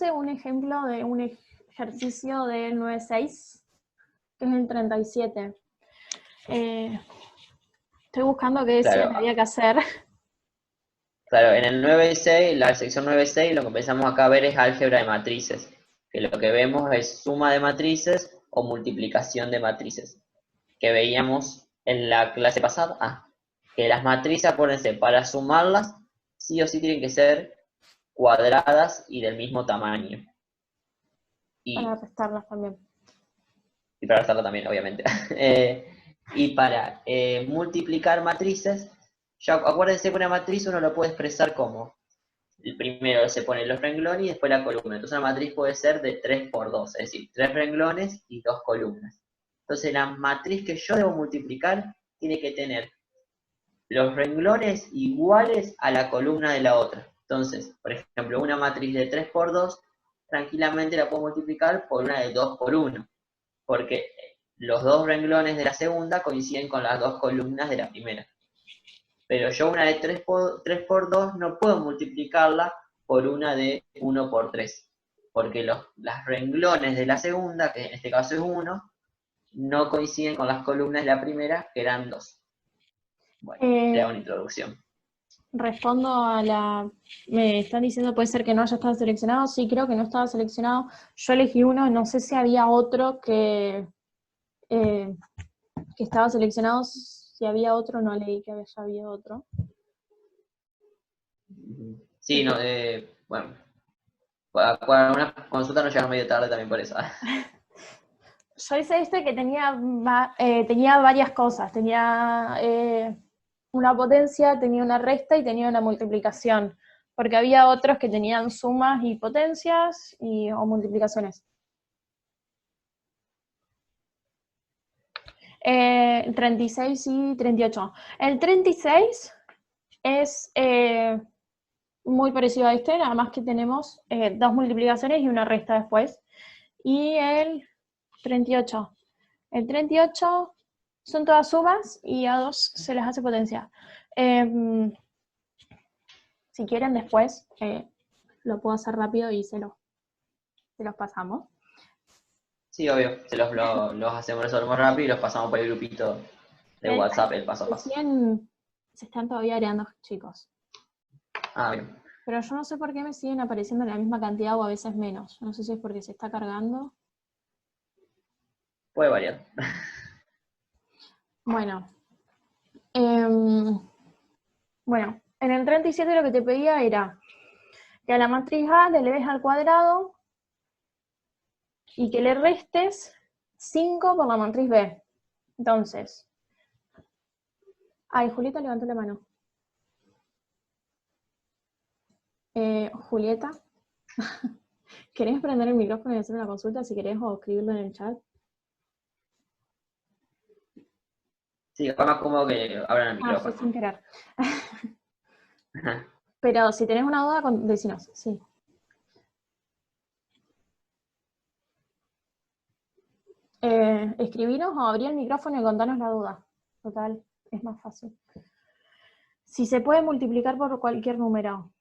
un ejemplo de un ejercicio del 9.6, que es el 37. Estoy buscando qué decía Claro, que había que hacer. claro, en el 9.6, la sección 9.6, lo que empezamos acá a ver es álgebra de matrices, que lo que vemos es suma de matrices o multiplicación de matrices, que veíamos en la clase pasada, que las matrices, acuérdense, para sumarlas, sí o sí tienen que ser cuadradas y del mismo tamaño. Para Y, restarlas también. y para restarlo también, obviamente. Y para multiplicar matrices, ya acuérdense que una matriz uno lo puede expresar como, el primero se ponen los renglones y después la columna. Entonces una matriz puede ser de 3 por 2, es decir, 3 renglones y 2 columnas. Entonces la matriz que yo debo multiplicar tiene que tener los renglones iguales a la columna de la otra. Entonces, por ejemplo, una matriz de 3 por 2, tranquilamente la puedo multiplicar por una de 2 por 1, porque los dos renglones de la segunda coinciden con las dos columnas de la primera. Pero yo una de 3 por 2 no puedo multiplicarla por una de 1 por 3, porque los renglones de la segunda, que en este caso es 1, no coinciden con las columnas de la primera, que eran 2. Bueno, era una introducción. Respondo a la... Me están diciendo puede ser que no haya estado seleccionado. Sí, creo que no estaba seleccionado. Yo elegí uno, no sé si había otro que estaba seleccionado. Si había otro, no leí que haya habido otro. Sí, no, bueno, para una consulta nos llegaron medio tarde también por eso. Yo hice este que tenía varias cosas. Tenía una potencia, tenía una resta y tenía una multiplicación. Porque había otros que tenían sumas y potencias o multiplicaciones. 36 y 38. El 36 es muy parecido a este, nada más que tenemos dos multiplicaciones y una resta después. Y el 38. El 38 son todas sumas y a 2 se les hace potencia. Si quieren después, lo puedo hacer rápido y se los pasamos. Sí, obvio, los hacemos, resolvemos rápido y los pasamos por el grupito de WhatsApp, el paso a paso. Se están todavía agregando chicos. Ah, bien. Pero yo no sé por qué me siguen apareciendo la misma cantidad o a veces menos. No sé si es porque se está cargando. Puede variar. Bueno. Bueno, en el 37 lo que te pedía era que a la matriz A le des al cuadrado y que le restes 5 por la matriz B. Entonces, Julieta levantó la mano. Julieta, ¿querés prender el micrófono y hacer una consulta si querés o escribirlo en el chat? Sí, es más cómodo que abran el Fue micrófono. sin querer. Pero si tenés una duda, decinos, sí. Escribinos o abrí el micrófono y contanos la duda. Total, es más fácil. Si se puede multiplicar por cualquier número.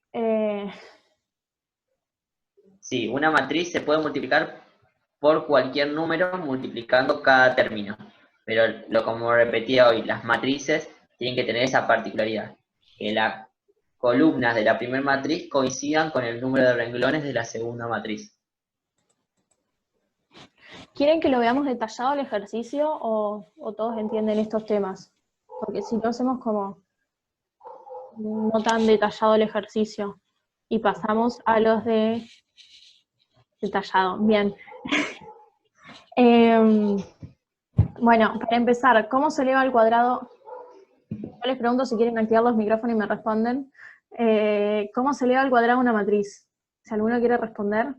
Sí, una matriz se puede multiplicar por cualquier número multiplicando cada término. Pero como repetía hoy, las matrices tienen que tener esa particularidad, que las columnas de la primera matriz coincidan con el número de renglones de la segunda matriz. ¿Quieren que lo veamos detallado el ejercicio o todos entienden estos temas? Porque si no hacemos como no tan detallado el ejercicio y pasamos a los de detallado. Bien. Bueno, para empezar, ¿cómo se eleva al cuadrado? Yo les pregunto si quieren activar los micrófonos y me responden. ¿Cómo se eleva al cuadrado una matriz? Si alguno quiere responder.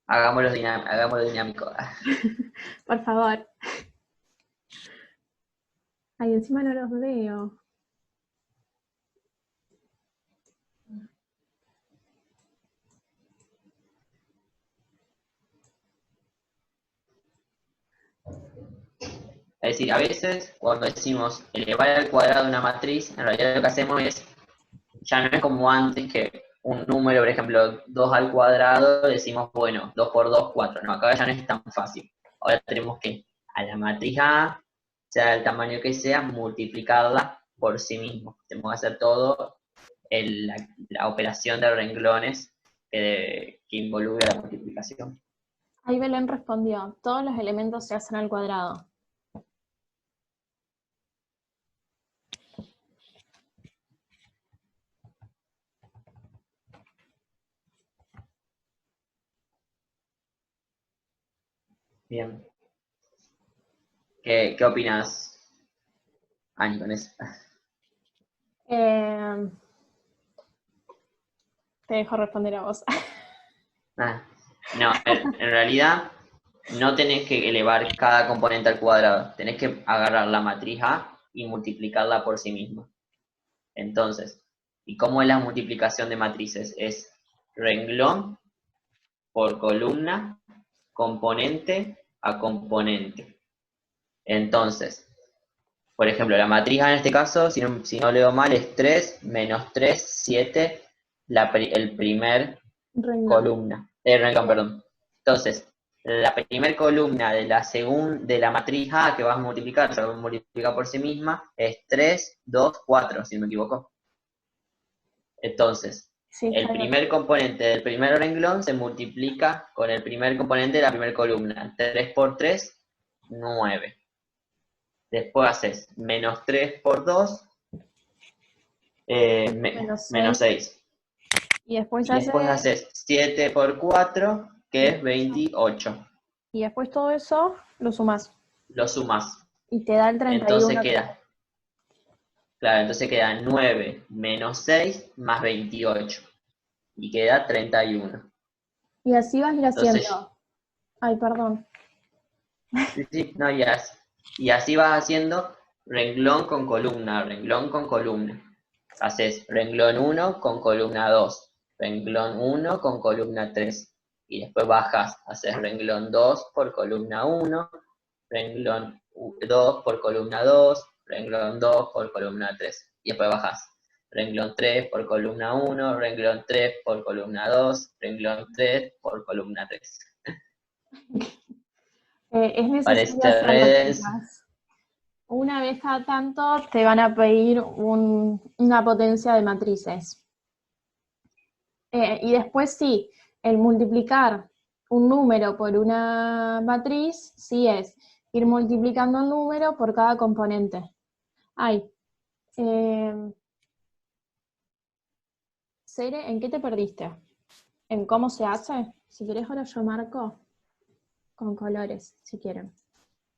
Hagámoslo dinámico. Por favor. Ay, encima no los veo. Es decir, a veces cuando decimos elevar al cuadrado una matriz, en realidad lo que hacemos es, ya no es como antes que un número, por ejemplo, 2 al cuadrado, decimos, bueno, 2 por 2, 4. No, acá ya no es tan fácil. Ahora tenemos que a la matriz A, sea del tamaño que sea, multiplicarla por sí mismo. Tenemos que hacer todo la operación de renglones que involucra la multiplicación. Ahí Belén respondió, todos los elementos se hacen al cuadrado. Bien. ¿Qué opinas, Ani, con eso? Eh, Te dejo responder a vos. Ah, no, en realidad no tenés que elevar cada componente al cuadrado, tenés que agarrar la matriz A y multiplicarla por sí misma. Entonces, ¿y cómo es la multiplicación de matrices? Es renglón por columna, componente a componente. Entonces, por ejemplo, la matriz A en este caso, si no leo mal, es 3 menos 3, 7, el primer Renglón. columna, renglón, perdón. Entonces, la primer columna de la matriz A que vas a multiplicar, se va a multiplicar por sí misma, es 3, 2, 4, si no me equivoco. Entonces, Sí, el está bien. primer componente del primer renglón se multiplica con el primer componente de la primera columna. 3 por 3, 9. Después haces menos 3 por 2, Menos menos 6. 6. Y después Y después hace, haces 7 por 4, que es 28. y después todo eso lo sumás. Lo sumas. Y te da el Entonces 31 que queda, claro, entonces queda 9 menos 6 más 28. Y queda 31. y así vas a ir Entonces, haciendo. Ay, perdón. sí, sí, no, y así vas haciendo renglón con columna, renglón con columna. Haces renglón 1 con columna 2, renglón 1 con columna 3. Y después bajas, haces renglón 2 por columna 1, renglón 2 por columna 2, renglón 2 por columna 3. Y después bajas. Renglón 3 por columna 1, renglón 3 por columna 2, renglón 3 por columna 3. Es necesario Parece hacerlo, redes. chicas. Una vez cada tanto te van a pedir una potencia de matrices. Y después sí, el multiplicar un número por una matriz, sí es ir multiplicando el número por cada componente. Ay, Cere, ¿en qué te perdiste? ¿En cómo se hace? Si querés ahora yo marco con colores, si quieren.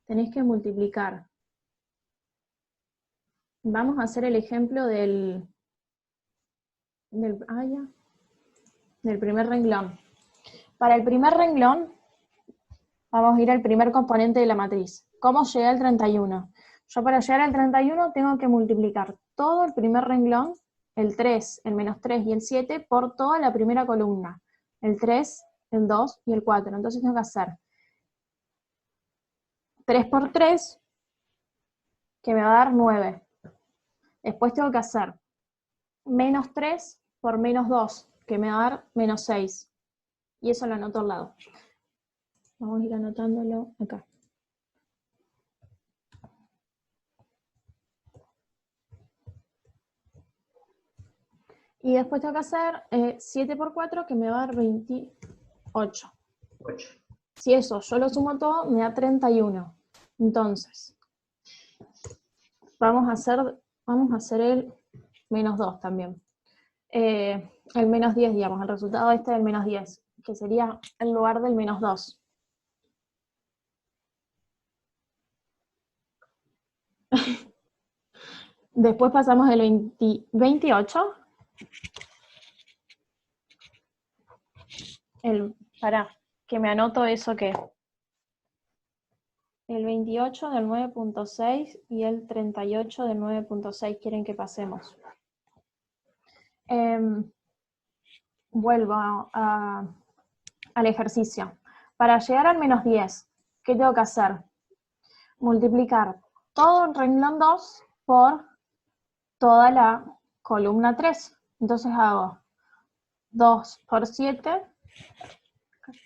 Tenéis que multiplicar. Vamos a hacer el ejemplo del primer renglón. Para el primer renglón, vamos a ir al primer componente de la matriz. ¿Cómo llegué al 31? Yo para llegar al 31 tengo que multiplicar todo el primer renglón, el 3, el menos 3 y el 7, por toda la primera columna. El 3, el 2 y el 4. Entonces tengo que hacer 3 por 3, que me va a dar 9. Después tengo que hacer menos 3 por menos 2, que me va a dar menos 6. Y eso lo anoto al lado. Vamos a ir anotándolo acá. Y después tengo que hacer 7 por 4, que me va a dar 28. 8. Si eso yo lo sumo todo, me da 31. Entonces, vamos a hacer el menos 2 también. El menos 10, digamos, el resultado este del menos 10, que sería en lugar del menos 2. Después pasamos el 28. Pará, que me anoto eso que el 28 del 9.6 y el 38 del 9.6 quieren que pasemos. Vuelvo al ejercicio. Para llegar al menos 10, ¿qué tengo que hacer? Multiplicar todo el renglón 2 por toda la columna 3. Entonces hago 2 por 7,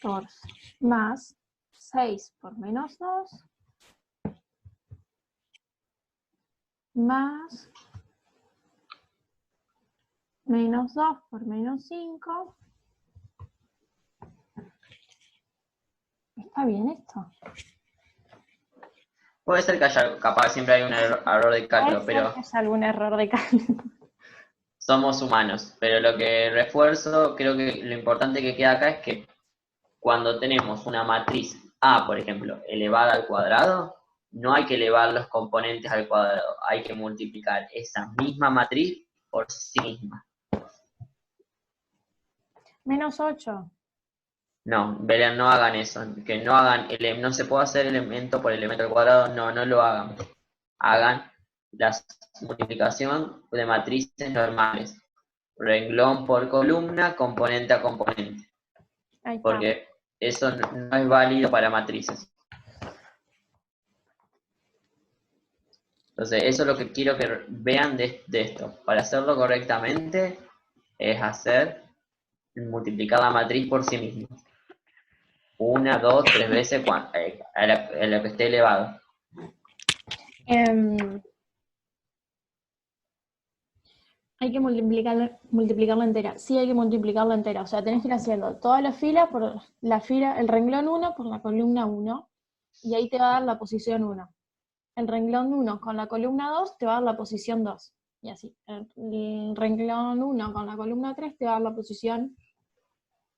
14, más 6 por menos 2, más menos 2 por menos 5. ¿Está bien esto? Puede ser que haya, capaz siempre hay un error de cálculo, pero Es algún error de cálculo. somos humanos. Pero lo que refuerzo, creo que lo importante que queda acá es que cuando tenemos una matriz A, por ejemplo, elevada al cuadrado, no hay que elevar los componentes al cuadrado, hay que multiplicar esa misma matriz por sí misma. Menos 8. No, Belén, no hagan eso, que no hagan, no se puede hacer elemento por elemento al cuadrado, no, no lo hagan. Hagan la multiplicación de matrices normales, renglón por columna, componente a componente, Ahí está. porque eso no es válido para matrices. Entonces, eso es lo que quiero que vean de esto. Para hacerlo correctamente, es multiplicar la matriz por sí mismo. 1, 2, 3 veces a lo que esté elevado. Hay que multiplicarla entera. Sí, hay que multiplicarla entera. O sea, tenés que ir haciendo toda la fila por la fila, el renglón 1 por la columna 1. Y ahí te va a dar la posición 1. El renglón 1 con la columna 2 te va a dar la posición 2. Y así. El renglón 1 con la columna 3 te va a dar la posición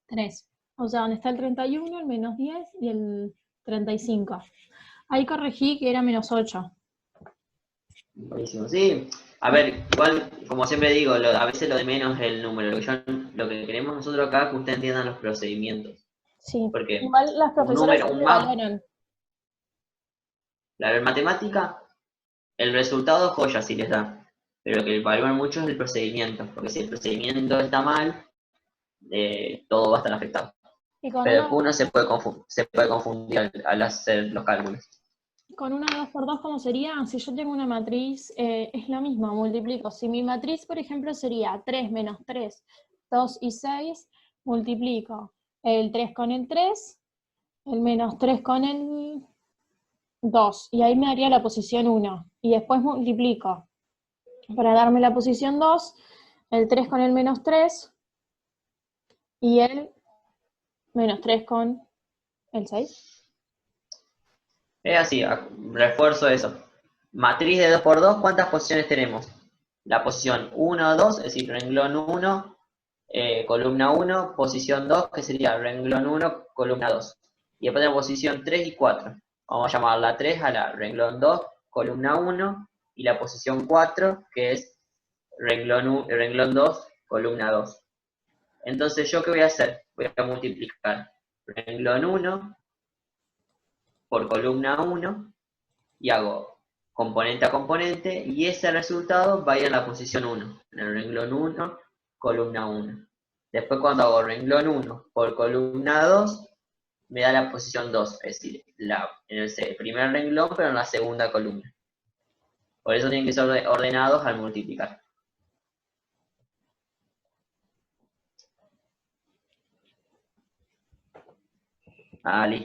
3. O sea, donde está el 31, el menos 10 y el 35. Ahí corregí que era menos 8. Buenísimo, sí. A ver, igual, como siempre digo, a veces lo de menos es el número. Lo que queremos nosotros acá es que ustedes entiendan los procedimientos. Sí. Porque Igual las un profesoras número, siempre valoran. claro, en matemática, el resultado es joya si les da. Pero lo que valoran mucho es el procedimiento. Porque si el procedimiento está mal, todo va a estar afectado. Y con Pero una, después uno se puede confundir al hacer los cálculos. con una 2 por 2, ¿cómo sería? Si yo tengo una matriz, es lo mismo, multiplico. Si mi matriz, por ejemplo, sería 3 menos 3, 2 y 6, multiplico el 3 con el 3, el menos 3 con el 2, y ahí me daría la posición 1. Y después multiplico, para darme la posición 2, el 3 con el menos 3, y el menos 3 con el 6. Es así, refuerzo eso. Matriz de 2 por 2, ¿cuántas posiciones tenemos? La posición 1, 2, es decir, renglón 1, columna 1, posición 2, que sería renglón 1, columna 2. Y después tenemos posición 3 y 4. Vamos a llamar la 3 a la renglón 2, columna 1, y la posición 4, que es renglón 2, columna 2. Entonces, ¿yo qué voy a hacer? Voy a multiplicar renglón 1 por columna 1 y hago componente a componente y ese resultado va a ir en la posición 1, en el renglón 1, columna 1. Después cuando hago renglón 1 por columna 2, me da la posición 2, es decir, en el primer renglón pero en la segunda columna. Por eso tienen que ser ordenados al multiplicar. Ah, listo.